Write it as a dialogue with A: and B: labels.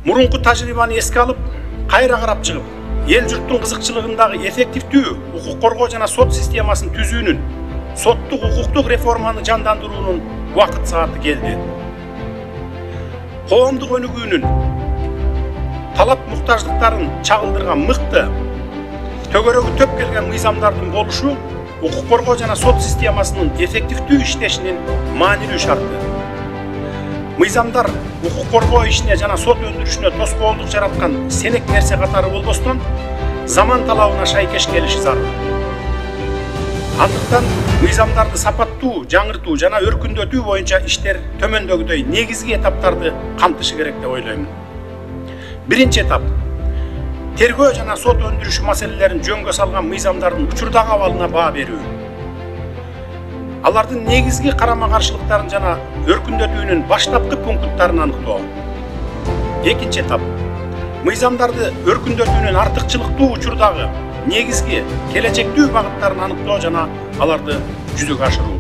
A: Murунку тажрыйбаны эске алып, кайра карап чыгып, эл журттун кызыкчылыгындагы эффективдүү укук коргоо жана сот системасын түзүүнүн, соттук укуктук реформаны жандандыруунун убакыт сааты келди. Коомдук өнүгүүнүн талап муктаждыктарын чагылдырган мыкты, төгөрөгү төп келген мыйзамдардын болушу укук коргоо жана сот системасынын эффективдүү иштешинин маанилүү шарты. Мыйзамдар укук коргоо ишине жана сот өндүрүшүнө тоскоолдук жараткан сенек нерсе катары болбостон, заман талабына шайкеш келиши зарыл. Андыктан мыйзамдарды сапаттуу, жаңыртуу жана өркүндөтүү боюнча иштер төмөндөгүдөй негизги этаптарды камтышы керек деп ойлоймун. Биринчи этап — тергөө жана сот өндүрүшү маселелерин жөнгө салган мыйзамдардын учурдагы абалына баа берүү. Алардын негизги карама-каршылыктарын жана өркүндөтүүнүн баштапкы пункттарын аныктоо. Экинчи этап — мыйзамдарды өркүндөтүүнүн артыкчылыктуу учурдагы негизги келечектүү багыттарын аныктоо жана аларды жүзөгө ашыруу.